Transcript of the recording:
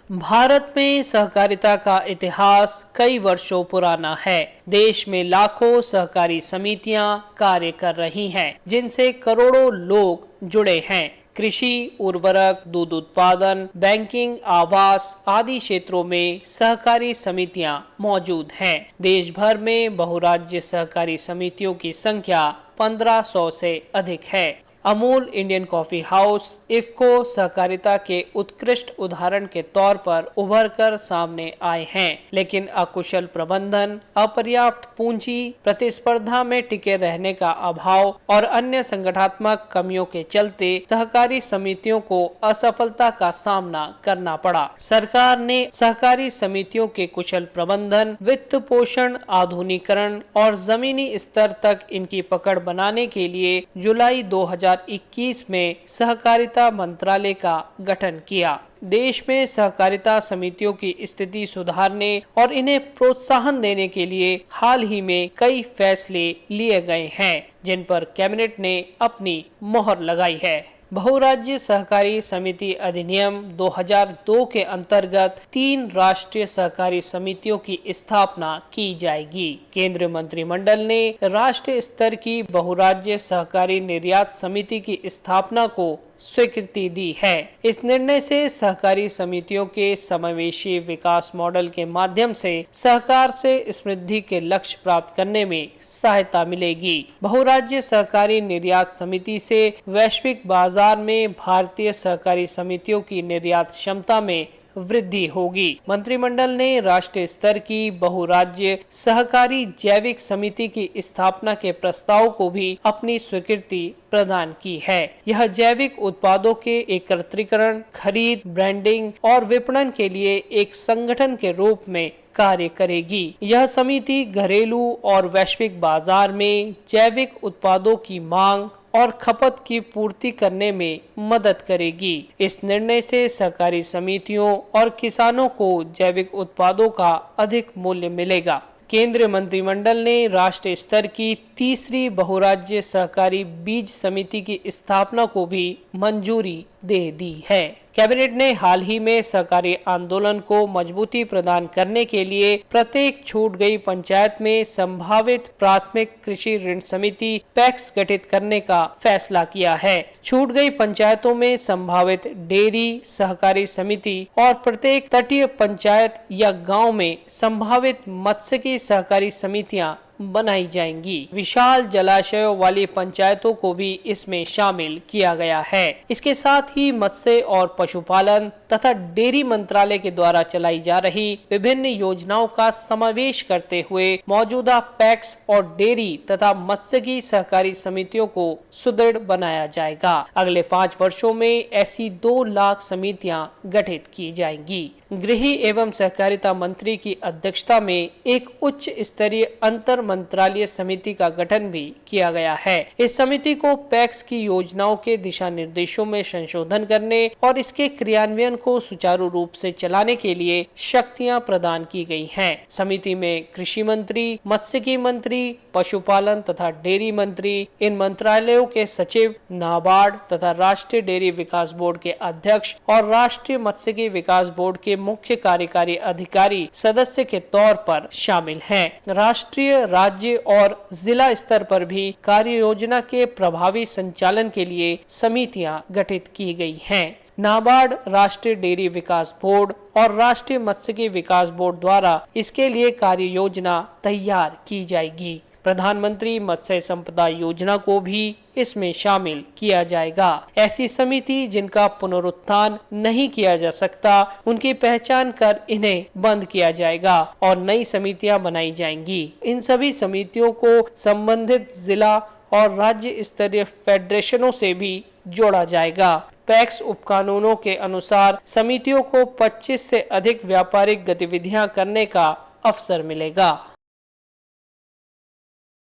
भारत में सहकारिता का इतिहास कई वर्षों पुराना है। देश में लाखों सहकारी समितियां कार्य कर रही हैं, जिनसे करोड़ों लोग जुड़े हैं। कृषि, उर्वरक, दूध उत्पादन, बैंकिंग, आवास आदि क्षेत्रों में सहकारी समितियां मौजूद हैं। देश भर में बहुराज्य सहकारी समितियों की संख्या 1500 से अधिक है। Amul, Indian coffee house, IFFCO सहकारिता के उत्कृष्ट उदाहरण के तौर पर उभर कर सामने आए हैं, लेकिन अकुशल प्रबंधन, अपर्याप्त पूंजी, प्रतिस्पर्धा में टिके रहने का अभाव और अन्य संगठनात्मक कमियों के चलते सहकारी समितियों को असफलता का सामना करना पड़ा। सरकार ने सहकारी समितियों के कुशल प्रबंधन, वित्त पोषण, आधुनिकीकरण और जमीनी स्तर तक इनकी पकड़ बनाने के लिए जुलाई 2021 में सहकारिता मंत्रालय का गठन किया। देश में सहकारिता समितियों की स्थिति सुधारने और इन्हें प्रोत्साहन देने के लिए हाल ही में कई फैसले लिए गए हैं, जिन पर कैबिनेट ने अपनी मोहर लगाई है। बहुराज्य सहकारी समिति अधिनियम 2002 के अंतर्गत 3 राष्ट्रीय सहकारी समितियों की स्थापना की जाएगी। केंद्रीय मंत्रिमंडल ने राष्ट्रीय स्तर की बहुराज्य सहकारी निर्यात समिति की स्थापना को स्वीकृति दी है। इस निर्णय से सहकारी समितियों के समावेशी विकास मॉडल के माध्यम से सहकार से समृद्धि के लक्ष्य प्राप्त करने में सहायता मिलेगी। बहुराज्य सहकारी निर्यात समिति से वैश्विक बाजार में भारतीय सहकारी समितियों की निर्यात क्षमता में वृद्धि होगी। मंत्रिमंडल ने राष्ट्रीय स्तर की बहुराज्य सहकारी जैविक समिति की स्थापना के प्रस्ताव को भी अपनी स्वीकृति प्रदान की है। यह जैविक उत्पादों के एकत्रीकरण, खरीद, ब्रांडिंग और विपणन के लिए एक संगठन के रूप में कार्य करेगी। यह समिति घरेलू और वैश्विक बाजार में जैविक उत्पादों की मांग और खपत की पूर्ति करने में मदद करेगी। इस निर्णय से सहकारी समितियों और किसानों को जैविक उत्पादों का अधिक मूल्य मिलेगा। केंद्रीय मंत्रिमंडल ने राष्ट्रीय स्तर की तीसरी बहुराज्य सहकारी बीज समिति की स्थापना को भी मंजूरी दे दी है। कैबिनेट ने हाल ही में सहकारी आंदोलन को मजबूती प्रदान करने के लिए प्रत्येक छूट गई पंचायत में संभावित प्राथमिक कृषि ऋण समिति पैक्स गठित करने का फैसला किया है। छूट गई पंचायतों में संभावित डेयरी सहकारी समिति और प्रत्येक तटीय पंचायत या गांव में संभावित मत्स्य की सहकारी समितियां बनाई जाएंगी। विशाल जलाशयों वाली पंचायतों को भी इसमें शामिल किया गया है। इसके साथ ही मत्स्य और पशुपालन तथा डेयरी मंत्रालय के द्वारा चलाई जा रही विभिन्न योजनाओं का समावेश करते हुए मौजूदा पैक्स और डेयरी तथा मत्स्य की सहकारी समितियों को सुदृढ़ बनाया जाएगा। अगले 5 वर्षों में ऐसी 2 लाख समितियां गठित की जाएंगी। गृह एवं सहकारिता मंत्री की अध्यक्षता में एक उच्च स्तरीय अंतर मंत्रालय समिति का गठन भी किया गया है। इस समिति को पैक्स की योजनाओं के दिशा निर्देशों में संशोधन करने और इसके क्रियान्वयन को सुचारू रूप से चलाने के लिए शक्तियां प्रदान की गई हैं। समिति में कृषि मंत्री, मत्स्यिकी मंत्री, पशुपालन तथा डेयरी मंत्री, इन मंत्रालयों के सचिव, नाबार्ड तथा राष्ट्रीय डेयरी विकास बोर्ड के अध्यक्ष और राष्ट्रीय मत्स्यिकी विकास बोर्ड के मुख्य कार्यकारी अधिकारी सदस्य के तौर पर शामिल हैं। राष्ट्रीय, राज्य और जिला स्तर पर भी कार्य योजना के प्रभावी संचालन के लिए समितियां गठित की गई हैं। नाबार्ड, राष्ट्रीय डेयरी विकास बोर्ड और राष्ट्रीय मत्स्यिकी विकास बोर्ड द्वारा इसके लिए कार्य योजना तैयार की जाएगी। प्रधानमंत्री मत्स्य संपदा योजना को भी इसमें शामिल किया जाएगा। ऐसी समिति जिनका पुनरुत्थान नहीं किया जा सकता, उनकी पहचान कर इन्हें बंद किया जाएगा और नई समितियां बनाई जाएंगी। इन सभी समितियों को संबंधित जिला और राज्य स्तरीय फेडरेशनों से भी जोड़ा जाएगा। पैक्स उपकानूनों के अनुसार समितियों को 25 से अधिक व्यापारिक गतिविधियां करने का अवसर मिलेगा।